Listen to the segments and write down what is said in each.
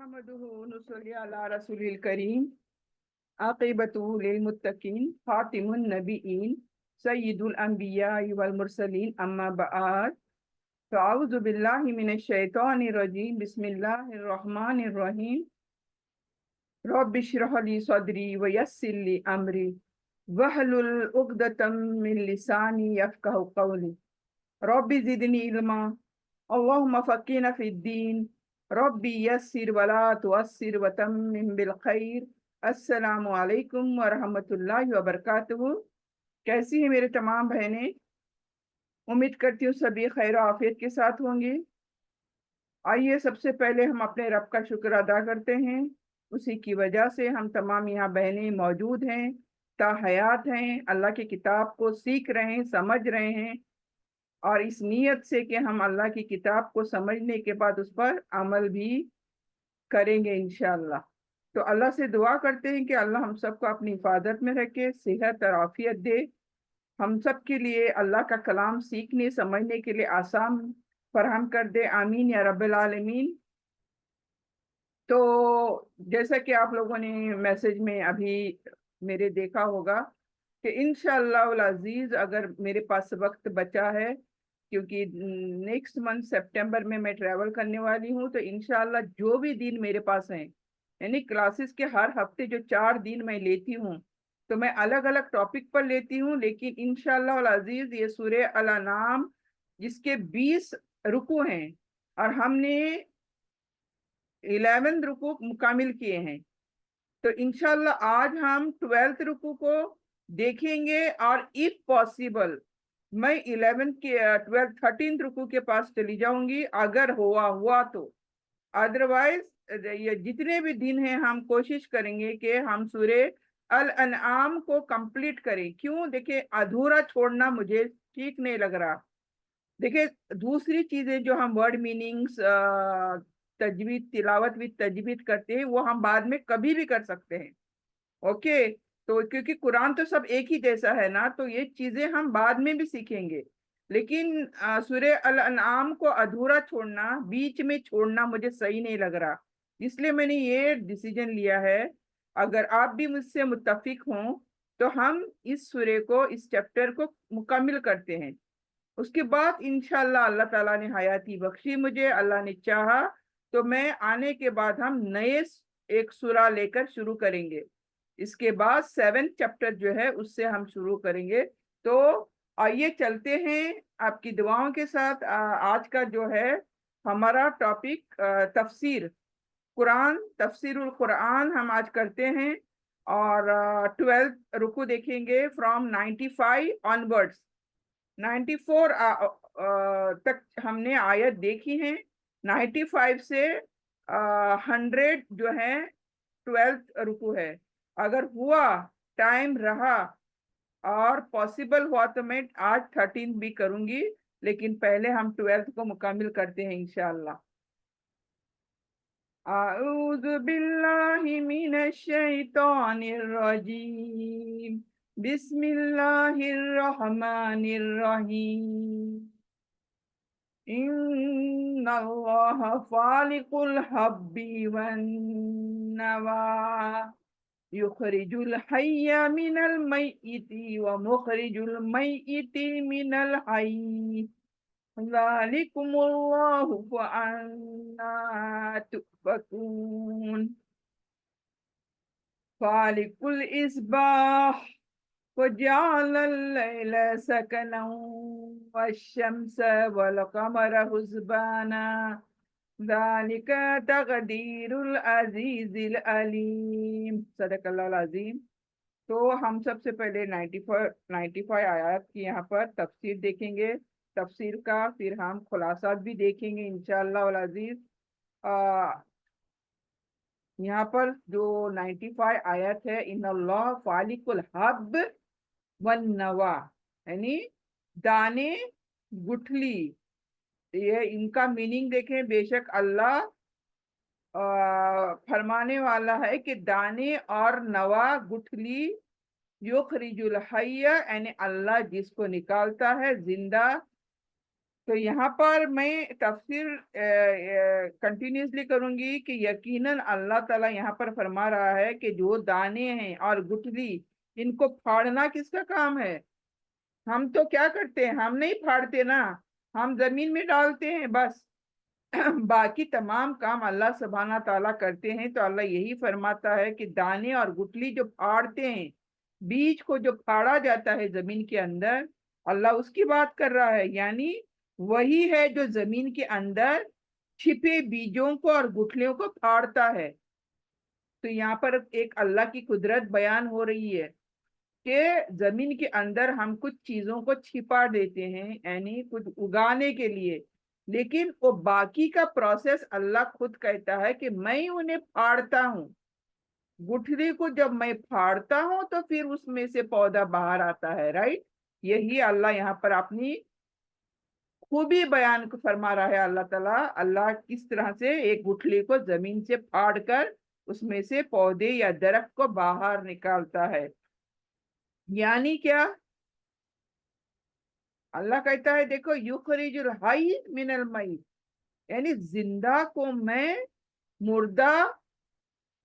نحمده ونصلي على رسول الكريم عاقبته للمتقين خاتم النبيين سيد الأنبياء والمرسلين أما بعد فأعوذ بالله من الشيطان الرجيم بسم الله الرحمن الرحيم رب اشرح لي صدري ويسر لي أمري واحلل عقدة من لساني يفقهوا قولي رب زدني علما اللهم فقهنا في الدين ربی یسر ولا تعسر وتمم بالخیر۔ السلام علیکم ورحمۃ اللہ وبرکاتہ۔ کیسی ہیں میرے تمام بہنیں؟ امید کرتی ہوں سبھی خیر و عافیت کے ساتھ ہوں گی۔ آئیے سب سے پہلے ہم اپنے رب کا شکر ادا کرتے ہیں، اسی کی وجہ سے ہم تمام یہاں بہنیں موجود ہیں، تاحیات ہیں، اللہ کی کتاب کو سیکھ رہے ہیں، سمجھ رہے ہیں، اور اس نیت سے کہ ہم اللہ کی کتاب کو سمجھنے کے بعد اس پر عمل بھی کریں گے انشاءاللہ۔ تو اللہ سے دعا کرتے ہیں کہ اللہ ہم سب کو اپنی حفاظت میں رکھے، صحت اور عافیت دے، ہم سب کے لیے اللہ کا کلام سیکھنے سمجھنے کے لیے آسان فراہم کر دے، آمین یا رب العالمین۔ تو جیسا کہ آپ لوگوں نے میسج میں ابھی میرے دیکھا ہوگا کہ انشاءاللہ العزیز اگر میرے پاس وقت بچا ہے، کیونکہ نیکسٹ منتھ سپٹمبر میں ٹریول کرنے والی ہوں، تو انشاءاللہ جو بھی دن میرے پاس ہیں، یعنی کلاسز کے ہر ہفتے جو 4 دن میں لیتی ہوں، تو میں الگ الگ ٹاپک پر لیتی ہوں، لیکن انشاءاللہ العزیز یہ سورہ الانعام جس کے 20 رکوع ہیں اور ہم نے 11 رکوع مکمل کیے ہیں، تو انشاءاللہ آج ہم 12 رکوع کو دیکھیں گے، اور if possible میں 13 رکوع کے پاس چلی جاؤں گی اگر ہوا تو، ادروائز یہ جتنے بھی دن ہیں ہم کوشش کریں گے کہ ہم سورہ الانعام کو کمپلیٹ کریں۔ کیوں؟ دیکھیں ادھورا چھوڑنا مجھے ٹھیک نہیں لگ رہا۔ دیکھیں دوسری چیزیں جو ہم ورڈ میننگز، تجوید، تلاوت بھی تجوید کرتے ہیں، وہ ہم بعد میں کبھی بھی کر سکتے ہیں، اوکے؟ تو کیونکہ قرآن تو سب ایک ہی جیسا ہے نا، تو یہ چیزیں ہم بعد میں بھی سیکھیں گے، لیکن سورہ الانعام کو ادھورا چھوڑنا، بیچ میں چھوڑنا مجھے صحیح نہیں لگ رہا، اس لیے میں نے یہ ڈیسیجن لیا ہے۔ اگر آپ بھی مجھ سے متفق ہوں تو ہم اس سورہ کو، اس چیپٹر کو مکمل کرتے ہیں۔ اس کے بعد انشاءاللہ اللہ تعالیٰ نے حیاتی بخشی مجھے، اللہ نے چاہا تو میں آنے کے بعد ہم نئے ایک سورہ لے کر شروع کریں گے۔ اس کے بعد 7 چیپٹر جو ہے اس سے ہم شروع کریں گے۔ تو آئیے چلتے ہیں آپ کی دعاؤں کے ساتھ۔ آج کا جو ہے ہمارا ٹاپک تفسیر قرآن، تفسیر القرآن ہم آج کرتے ہیں، اور 12 رکوع دیکھیں گے فرام 95 آنورڈس۔ 94 تک ہم نے آیت دیکھی ہیں، 95 سے 100 جو ہے 12 رکوع ہے۔ اگر ہوا، ٹائم رہا اور پاسبل ہوا تو میں آج 13 بھی کروں گی، لیکن پہلے ہم 12 کو مکمل کرتے ہیں انشاءاللہ۔ اعوذ باللہ من الشیطان الرجیم، بسم اللہ الرحمن الرحیم۔ ان اللہ فالق الحب والنوى یخرج الحی من المیت ومخرج المیت من الحی ذالکم اللہ فأنا تؤفکون۔ فالق الإصباح وجعل الليل سكنا والشمس والقمر حسبانا ذلك تقدیر العزیز العلیم۔ صدق اللہ العظیم۔ تو ہم سب سے پہلے 95 آیات کی یہاں پر تفسیر دیکھیں گے، تفسیر کا پھر ہم خلاصات بھی دیکھیں گے انشاءاللہ العزیز۔ یہاں پر جو 95 آیت ہے، ان اللہ فالق الحب والنوى، یعنی دانے گٹھلی، یہ ان کا میننگ دیکھیں۔ بے شک اللہ فرمانے والا ہے کہ دانے اور نوا گٹھلی، یخرج الحی، یعنی اللہ جس کو نکالتا ہے زندہ، تو یہاں پر میں تفسیر کنٹینیوسلی کروں گی کہ یقیناً اللہ تعالیٰ یہاں پر فرما رہا ہے کہ جو دانے ہیں اور گٹھلی، ان کو پھاڑنا کس کا کام ہے؟ ہم تو کیا کرتے ہیں، ہم نہیں پھاڑتے نا، ہم زمین میں ڈالتے ہیں بس۔ باقی تمام کام اللہ سبحانہ تعالیٰ کرتے ہیں۔ تو اللہ یہی فرماتا ہے کہ دانے اور گٹھلی جو پھاڑتے ہیں، بیج کو جو پھاڑا جاتا ہے زمین کے اندر، اللہ اس کی بات کر رہا ہے، یعنی وہی ہے جو زمین کے اندر چھپے بیجوں کو اور گٹھلیوں کو پھاڑتا ہے۔ تو یہاں پر ایک اللہ کی قدرت بیان ہو رہی ہے کہ زمین کے اندر ہم کچھ چیزوں کو چھپا دیتے ہیں، یعنی کچھ اگانے کے لیے، لیکن وہ باقی کا پروسیس اللہ خود کہتا ہے کہ میں انہیں پھاڑتا ہوں۔ گٹھلی کو جب میں پھاڑتا ہوں تو پھر اس میں سے پودا باہر آتا ہے، رائٹ؟ یہی اللہ یہاں پر اپنی خوبی بیان فرما رہا ہے۔ اللہ تعالیٰ، اللہ کس طرح سے ایک گٹھلی کو زمین سے پھاڑ کر اس میں سے پودے یا درخت کو باہر نکالتا ہے۔ یعنی کیا؟ اللہ کہتا ہے دیکھو، یخرج الحی من المیت، یعنی زندہ کو میں مردہ،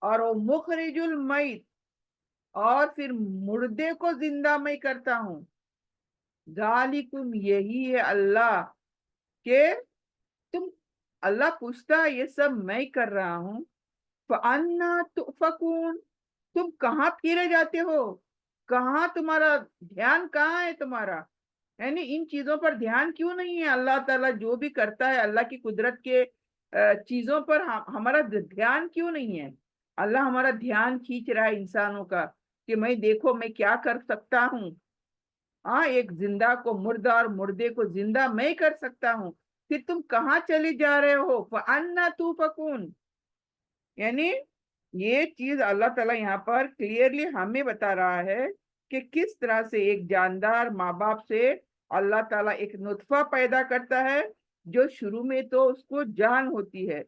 اور وہ مخرج المیت، اور پھر مردے کو زندہ میں کرتا ہوں۔ ذالکم، یہی ہے اللہ، کہ تم، اللہ پوچھتا ہے یہ سب میں کر رہا ہوں، فَأَنَّا تُؤْفَكُونَ، تم کہاں پھیرے جاتے ہو؟ کہاں تمہارا دھیان، کہاں ہے تمہارا؟ یعنی ان چیزوں پر دھیان کیوں نہیں ہے؟ اللہ تعالیٰ جو بھی کرتا ہے، اللہ کی قدرت کے چیزوں پر ہمارا دھیان کیوں نہیں ہے؟ اللہ ہمارا دھیان کھینچ رہا ہے انسانوں کا کہ میں دیکھو میں کیا کر سکتا ہوں۔ ہاں، ایک زندہ کو مردہ اور مردے کو زندہ میں کر سکتا ہوں، پھر تم کہاں چلے جا رہے ہو؟ فَأَنَّا تُؤْفَكُونَ، یعنی یہ چیز اللہ تعالیٰ یہاں پر کلیئرلی ہمیں بتا رہا ہے کہ کس طرح سے ایک جاندار ماں باپ سے اللہ تعالیٰ ایک نطفہ پیدا کرتا ہے، جو شروع میں تو اس کو جان ہوتی ہے،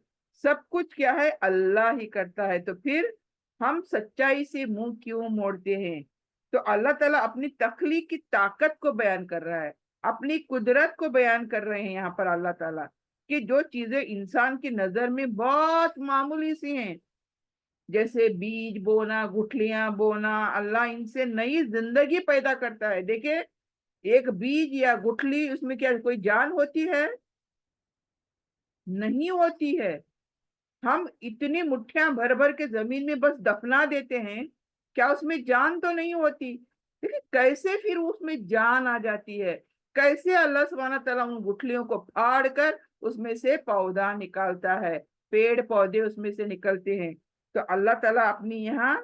سب کچھ کیا ہے اللہ ہی کرتا ہے، تو پھر ہم سچائی سے منہ کیوں موڑتے ہیں؟ تو اللہ تعالیٰ اپنی تخلیق کی طاقت کو بیان کر رہا ہے، اپنی قدرت کو بیان کر رہے ہیں یہاں پر اللہ تعالیٰ، کہ جو چیزیں انسان کی نظر میں بہت معمولی سی ہیں، جیسے بیج بونا، گٹھلیاں بونا، اللہ ان سے نئی زندگی پیدا کرتا ہے۔ دیکھیں، ایک بیج یا گٹھلی، اس میں کیا کوئی جان ہوتی ہے؟ نہیں ہوتی ہے۔ ہم اتنی مٹھیاں بھر بھر کے زمین میں بس دفنا دیتے ہیں، کیا اس میں جان تو نہیں ہوتی؟ لیکن کیسے پھر اس میں جان آ جاتی ہے؟ کیسے اللہ سبحانہ تعالیٰ ان گٹھلیوں کو پھاڑ کر اس میں سے پودا نکالتا ہے، پیڑ پودے اس میں سے نکلتے ہیں۔ تو اللہ تعالیٰ اپنی یہاں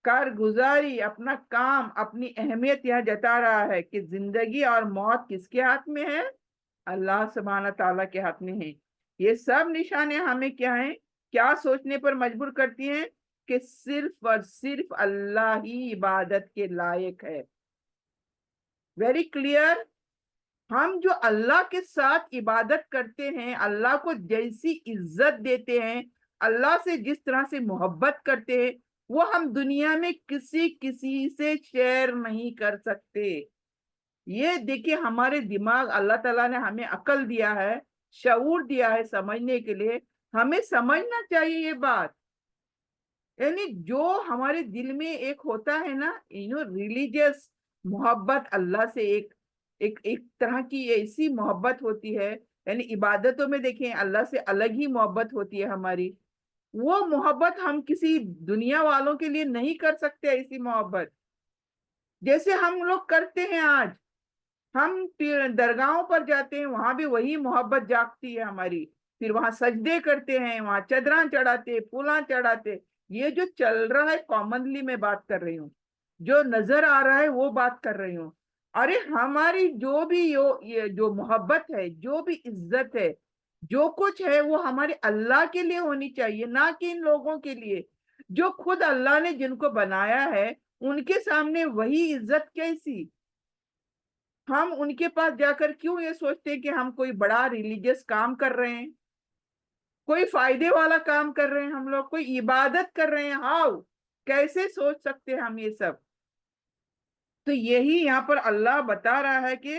کارگزاری، اپنا کام، اپنی اہمیت یہاں جتا رہا ہے کہ زندگی اور موت کس کے ہاتھ میں ہے؟ اللہ سبحانہ تعالیٰ کے ہاتھ میں ہے۔ یہ سب نشانیں ہمیں کیا ہیں، کیا سوچنے پر مجبور کرتی ہیں؟ کہ صرف اور صرف اللہ ہی عبادت کے لائق ہے۔ Very clear. ہم جو اللہ کے ساتھ عبادت کرتے ہیں، اللہ کو جیسی عزت دیتے ہیں، اللہ سے جس طرح سے محبت کرتے ہیں، وہ ہم دنیا میں کسی سے شیئر نہیں کر سکتے۔ یہ دیکھیں، ہمارے دماغ، اللہ تعالیٰ نے ہمیں عقل دیا ہے، شعور دیا ہے سمجھنے کے لیے، ہمیں سمجھنا چاہیے یہ بات۔ یعنی جو ہمارے دل میں ایک ہوتا ہے نا، ریلیجیس محبت اللہ سے، ایک طرح کی ایسی محبت ہوتی ہے، یعنی عبادتوں میں دیکھیں اللہ سے الگ ہی محبت ہوتی ہے ہماری، وہ محبت ہم کسی دنیا والوں کے لیے نہیں کر سکتے، ایسی محبت جیسے ہم لوگ کرتے ہیں آج۔ ہم درگاہوں پر جاتے ہیں، وہاں بھی وہی محبت جاگتی ہے ہماری، پھر وہاں سجدے کرتے ہیں، وہاں چادراں چڑھاتے، پھولاں چڑھاتے۔ یہ جو چل رہا ہے کامنلی میں بات کر رہی ہوں، جو نظر آ رہا ہے وہ بات کر رہی ہوں۔ ارے ہماری جو بھی یہ جو محبت ہے، جو بھی عزت ہے، جو کچھ ہے، وہ ہمارے اللہ کے لیے ہونی چاہیے، نہ کہ ان لوگوں کے لیے جو خود اللہ نے جن کو بنایا ہے، ان کے سامنے وہی عزت کیسی؟ ہم ان کے پاس جا کر کیوں یہ سوچتے ہیں کہ ہم کوئی بڑا ریلیجیس کام کر رہے ہیں، کوئی فائدے والا کام کر رہے ہیں، ہم لوگ کوئی عبادت کر رہے ہیں؟ ہاؤ، کیسے سوچ سکتے ہیں ہم یہ سب؟ تو یہی یہاں پر اللہ بتا رہا ہے کہ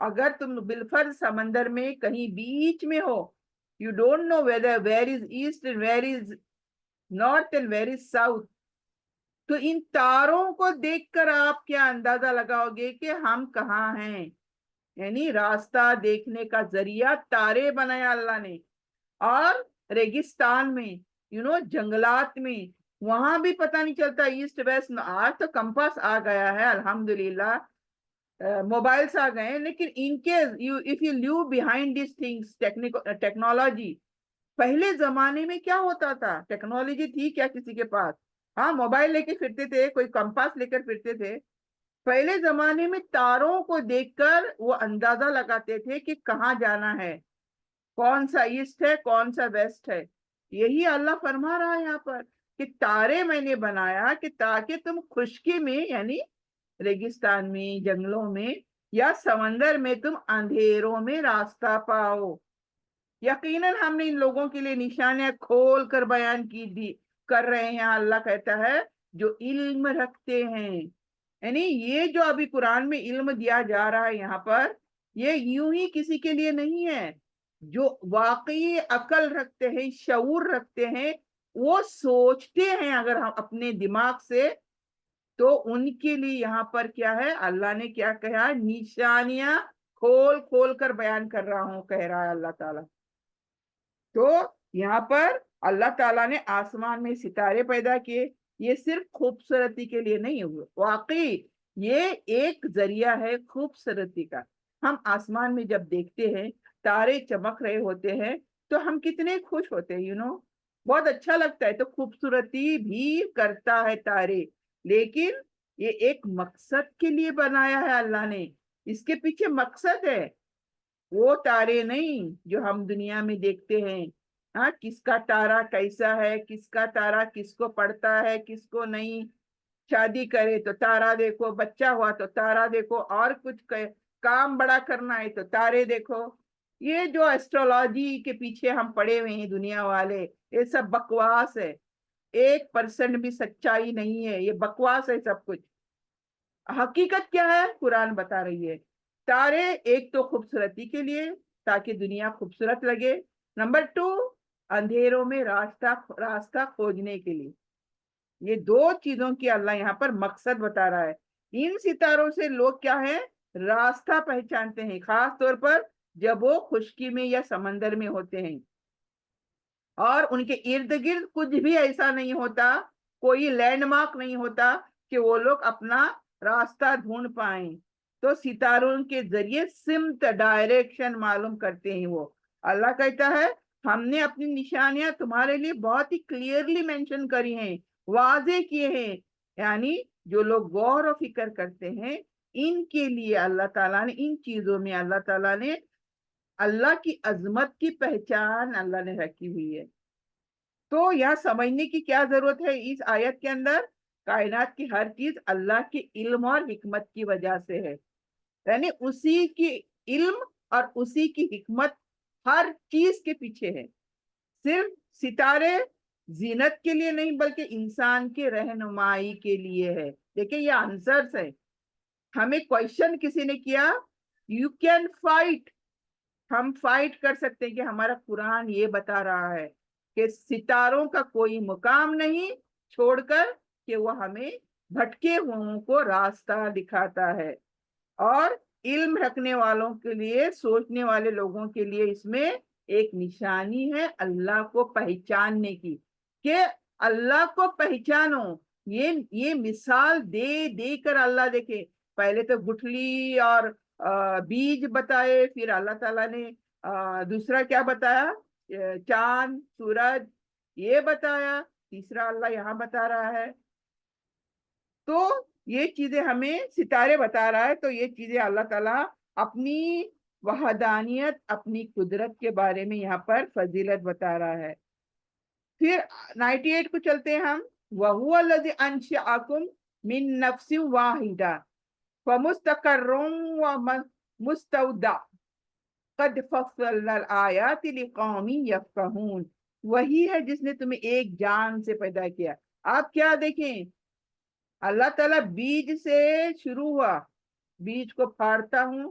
اگر تم بالفرض سمندر میں کہیں بیچ میں ہو, you don't know whether where is east and where is north and where is south, تو ان تاروں کو دیکھ کر آپ کیا اندازہ لگاؤ گے کہ ہم کہاں ہیں. یعنی راستہ دیکھنے کا ذریعہ تارے بنایا اللہ نے. اور ریگستان میں, جنگلات میں, وہاں بھی پتہ نہیں چلتا ایسٹ ویسٹ. آج تو کمپاس آ گیا ہے الحمدللہ, موبائلس آ گئے ہیں, لیکن in case if you live behind these things, technology, پہلے زمانے میں کیا ہوتا تھا؟ ٹیکنالوجی تھی کیا کسی کے پاس؟ ہاں, موبائل لے کے پھرتے تھے, کوئی کمپاس لے کر پھرتے تھے. پہلے زمانے میں تاروں کو دیکھ کر وہ اندازہ لگاتے تھے کہ کہاں جانا ہے, کون سا ایسٹ ہے, کون سا ویسٹ ہے. یہی اللہ فرما رہا ہے یہاں پر کہ تارے میں نے بنایا کہ تاکہ تم خشکی میں, یعنی ریگستان میں, جنگلوں میں یا سمندر میں, تم اندھیروں میں راستہ پاؤ. یقیناً ہم نے ان لوگوں کے لیے نشانیاں کھول کر بیان کی کر رہے ہیں. اللہ کہتا ہے جو علم رکھتے ہیں. یعنی یہ جو ابھی قرآن میں علم دیا جا رہا ہے یہاں پر, یہ یوں ہی کسی کے لیے نہیں ہے. جو واقعی عقل رکھتے ہیں, شعور رکھتے ہیں, وہ سوچتے ہیں اگر ہم اپنے دماغ سے, تو ان کے لیے یہاں پر کیا ہے, اللہ نے کیا کہا, نشانیاں کھول کھول کر بیان کر رہا ہوں, کہہ رہا ہے اللہ تعالیٰ. تو یہاں پر اللہ تعالیٰ نے آسمان میں ستارے پیدا کیے, یہ صرف خوبصورتی کے لیے نہیں ہوئے, واقعی یہ ایک ذریعہ ہے خوبصورتی کا. ہم آسمان میں جب دیکھتے ہیں تارے چمک رہے ہوتے ہیں تو ہم کتنے خوش ہوتے ہیں, بہت اچھا لگتا ہے. تو خوبصورتی بھی کرتا ہے تارے, لیکن یہ ایک مقصد کے لیے بنایا ہے اللہ نے. اس کے پیچھے مقصد ہے, وہ تارے نہیں جو ہم دنیا میں دیکھتے ہیں. ہاں, کس کا تارا کیسا ہے, کس کا تارا کس کو پڑتا ہے, کس کو نہیں. شادی کرے تو تارا دیکھو, بچہ ہوا تو تارا دیکھو, اور کچھ کام بڑا کرنا ہے تو تارے دیکھو. یہ جو ایسٹرولوجی کے پیچھے ہم پڑے ہوئے ہیں دنیا والے, یہ سب بکواس ہے. 1% بھی سچائی نہیں ہے, یہ بکواس ہے سب کچھ. حقیقت کیا ہے قرآن بتا رہی ہے. تارے ایک تو خوبصورتی کے لیے, تاکہ دنیا خوبصورت لگے. نمبر 2, اندھیروں میں راستہ کھوجنے کے لیے. یہ 2 چیزوں کی اللہ یہاں پر مقصد بتا رہا ہے. ان ستاروں سے لوگ کیا ہے, راستہ پہچانتے ہیں, خاص طور پر جب وہ خشکی میں یا سمندر میں ہوتے ہیں, اور ان کے ارد گرد کچھ بھی ایسا نہیں ہوتا, کوئی لینڈ مارک نہیں ہوتا کہ وہ لوگ اپنا راستہ ڈھونڈ پائیں. تو ستاروں کے ذریعے سمت, ڈائریکشن معلوم کرتے ہیں وہ. اللہ کہتا ہے ہم نے اپنی نشانیاں تمہارے لیے بہت ہی کلیئرلی مینشن کری ہیں, واضح کیے ہیں. یعنی جو لوگ غور و فکر کرتے ہیں, ان کے لیے اللہ تعالیٰ نے, ان چیزوں میں اللہ تعالیٰ نے اللہ کی عظمت کی پہچان اللہ نے رکھی ہوئی ہے. تو یہاں سمجھنے کی کیا ضرورت ہے اس آیت کے اندر, کائنات کی ہر چیز اللہ کے علم اور حکمت کی وجہ سے ہے. یعنی اسی کی علم اور اسی کی حکمت ہر چیز کے پیچھے ہے. صرف ستارے زینت کے لیے نہیں, بلکہ انسان کے رہنمائی کے لیے ہے. دیکھیں یہ آنسرز ہے. ہمیں کوشچن کسی نے کیا, یو کین فائٹ, ہم فائٹ کر سکتے ہیں کہ ہمارا قرآن یہ بتا رہا ہے کہ ستاروں کا کوئی مقام نہیں چھوڑ کر کہ وہ ہمیں بھٹکے ہوئوں کو راستہ دکھاتا ہے. اور علم رکھنے والوں کے لیے, سوچنے والے لوگوں کے لیے اس میں ایک نشانی ہے اللہ کو پہچاننے کی, کہ اللہ کو پہچانو. یہ مثال دے دے کر اللہ دیکھے, پہلے تو گٹھلی اور بیج بتائے, پھر اللہ تعالیٰ نے دوسرا کیا بتایا, چاند سورج یہ بتایا, تیسرا اللہ یہاں بتا رہا ہے. تو یہ چیزیں ہمیں ستارے بتا رہا ہے. تو یہ چیزیں اللہ تعالیٰ اپنی وحدانیت, اپنی قدرت کے بارے میں یہاں پر فضیلت بتا رہا ہے. پھر 98 کو چلتے ہیں ہم. وَهُوَ الَّذِي أَنشَأَكُم مِّن نَّفْسٍ وَاحِدَةٍ فَمُسْتَقَرٌّ وَمُسْتَوْدَعٌ قَدْ فَصَّلْنَا الْآيَاتِ لِقَوْمٍ يَفْقَهُونَ. وہی ہے جس نے تمہیں ایک جان سے پیدا کیا. آپ کیا دیکھیں, اللہ تعالیٰ بیج سے شروع ہوا, بیج کو پھاڑتا ہوں,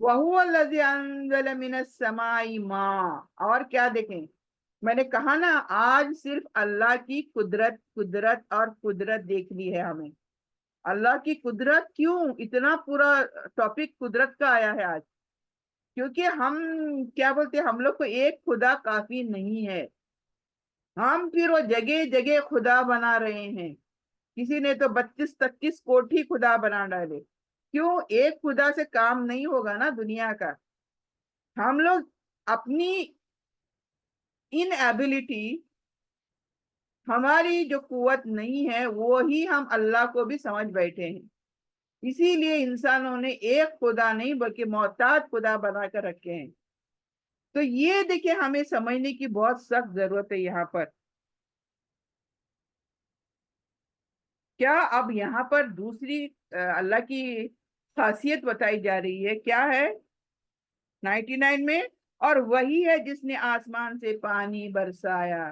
وَهُوَ الَّذِي أَنزَلَ مِنَ السَّمَاءِ مَاءً، اور کیا دیکھیں، میں نے کہا نا آج صرف اللہ کی قدرت قدرت اور قدرت دیکھنی ہے ہمیں. اللہ کی قدرت کیوں اتنا پورا ٹاپک قدرت کا آیا ہے آج؟ کیونکہ ہم کیا بولتے ہیں، ہم لوگ کو ایک خدا کافی نہیں ہے. ہم پھر وہ جگہ جگہ خدا بنا رہے ہیں. کسی نے تو 32-33 کوٹھی خدا بنا ڈالے. کیوں؟ ایک خدا سے کام نہیں ہوگا نا دنیا کا. ہم لوگ اپنی ان ایبلٹی، ہماری جو قوت نہیں ہے وہی ہم اللہ کو بھی سمجھ بیٹھے ہیں. اسی لیے انسانوں نے ایک خدا نہیں بلکہ محتاط خدا بنا کر رکھے ہیں. تو یہ دیکھیں ہمیں سمجھنے کی بہت سخت ضرورت ہے یہاں پر. کیا اب یہاں پر دوسری اللہ کی خاصیت بتائی جا رہی ہے، کیا ہے 99 میں؟ اور وہی ہے جس نے آسمان سے پانی برسایا.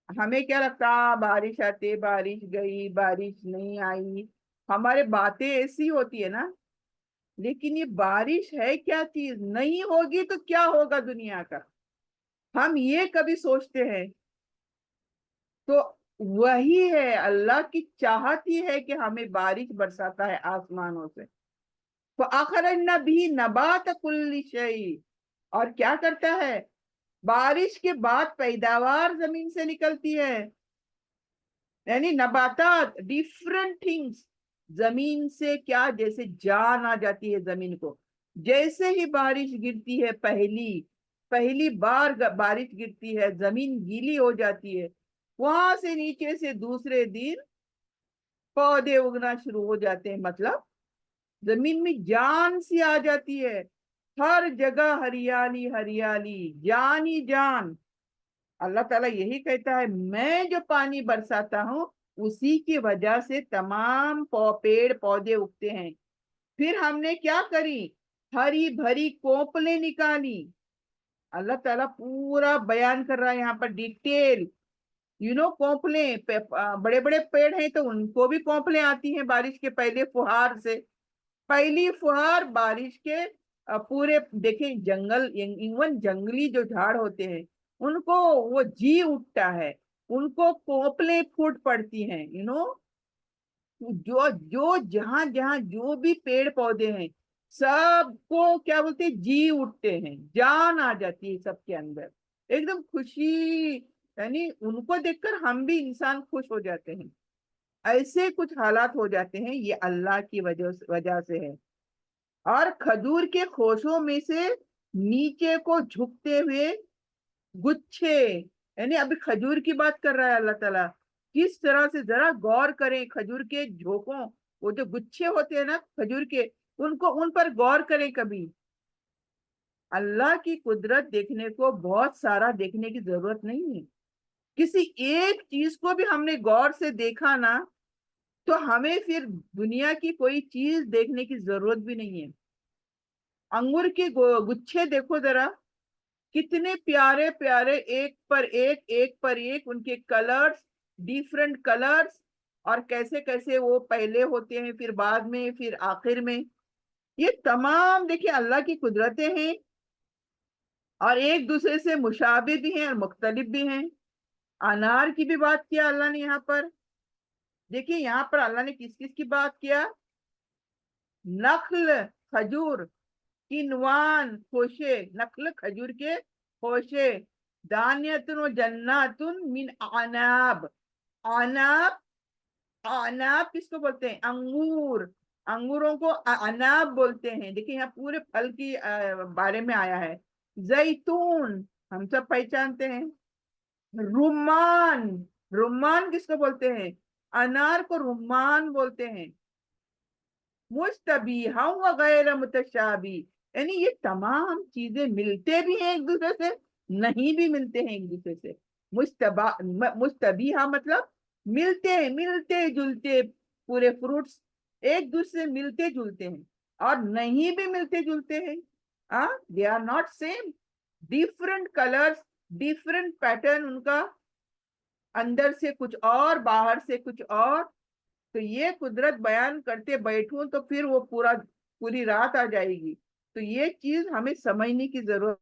ہمیں کیا لگتا، بارش آتے بارش گئی بارش نہیں آئی، ہمارے باتیں ایسی ہوتی ہے نا. لیکن یہ بارش ہے کیا چیز، نہیں ہوگی تو کیا ہوگا دنیا کا، ہم یہ کبھی سوچتے ہیں؟ تو وہی ہے، اللہ کی چاہت ہی ہے کہ ہمیں بارش برساتا ہے آسمانوں سے. فَأَخْرَجْنَا بِهِ نَبَاتَ كُلِّ شَيْءٍ، اور کیا کرتا ہے، بارش کے بعد پیداوار زمین سے نکلتی ہے. یعنی نباتات، ڈیفرنٹ تھنگس زمین سے کیا، جیسے جان آ جاتی ہے زمین کو. جیسے ہی بارش گرتی ہے، پہلی بار بارش گرتی ہے زمین گیلی ہو جاتی ہے. وہاں سے نیچے سے دوسرے دن پودے اگنا شروع ہو جاتے ہیں. مطلب زمین میں جان سی آ جاتی ہے، ہر جگہ ہریالی ہریالی، جان ہی جان. اللہ تعالیٰ یہی کہتا ہے میں جو پانی برساتا ہوں اسی کی وجہ سے تمام پیڑ پودے اگتے ہیں. پھر ہم نے کیا کری، ہری بھری کوپلیں نکالی. اللہ تعالیٰ پورا بیان کر رہا ہے یہاں پر ڈیٹیل. کوپلیں، بڑے بڑے پیڑ ہیں تو ان کو بھی کوپلیں آتی ہیں بارش کے پہلے فہار سے. پہلی فہار بارش کے پورے دیکھیں جنگل، ایون جنگلی جو جھاڑ ہوتے ہیں ان کو وہ جی اٹھتا ہے، ان کو کوپلیں پھوٹ پڑتی ہیں. جو جہاں جہاں جو بھی پیڑ پودے ہیں سب کو کیا بولتے ہیں، جی اٹھتے ہیں، جان آ جاتی ہے سب کے اندر، ایک دم خوشی. یعنی ان کو دیکھ کر ہم بھی انسان خوش ہو جاتے ہیں. ایسے کچھ حالات ہو جاتے ہیں، یہ اللہ کی وجہ سے ہے. اور کھجور کے خوشوں میں سے نیچے کو جھکتے ہوئے گچھے، یعنی ابھی کھجور کی بات کر رہا ہے اللہ تعالیٰ. کس طرح سے ذرا غور کریں، کھجور کے جھوکوں، وہ جو گچھے ہوتے ہیں نا کھجور کے، ان پر غور کریں کبھی. اللہ کی قدرت دیکھنے کو بہت سارا دیکھنے کی ضرورت نہیں ہے. کسی ایک چیز کو بھی ہم نے غور سے دیکھا نا تو ہمیں پھر دنیا کی کوئی چیز دیکھنے کی ضرورت بھی نہیں ہے. انگور کے گچھے دیکھو ذرا، کتنے پیارے پیارے، ایک پر ایک ایک پر ایک، ان کے کلرز، ڈیفرنٹ کلرز، اور کیسے کیسے وہ پہلے ہوتے ہیں پھر بعد میں پھر آخر میں. یہ تمام دیکھیں اللہ کی قدرتیں ہیں، اور ایک دوسرے سے مشابہ بھی ہیں اور مختلف بھی ہیں. انار کی بھی بات کیا اللہ نے یہاں پر. دیکھیں یہاں پر اللہ نے کس کس کی بات کیا، نخل، کھجور، کنوان، خوشے، نخل کھجور کے خوشے، دانیتن و جناتن من عناب. عناب، عناب کس کو بولتے ہیں، انگور. انگوروں کو عناب بولتے ہیں. دیکھیں یہاں پورے پھل کی بارے میں آیا ہے. زیتون ہم سب پہچانتے ہیں. رمان، رمان کس کو بولتے ہیں، انار کو رمان بولتے ہیں. مشتبیہا وغیر متشابہ، یعنی یہ تمام چیزیں ملتے بھی ہیں ایک دوسرے سے، نہیں بھی ملتے ہیں ایک دوسرے سے. مشتبیہا مطلب ملتے ہیں، ملتے جلتے. پورے فروٹس ایک دوسرے سے ملتے جلتے ہیں، اور نہیں بھی ملتے جلتے ہیں. they are not same. Different colours, different pattern ان کا، اندر سے کچھ اور باہر سے کچھ اور. تو یہ قدرت بیان کرتے بیٹھوں تو پھر وہ پوری رات آ جائے گی. تو یہ چیز ہمیں سمجھنے کی ضرورت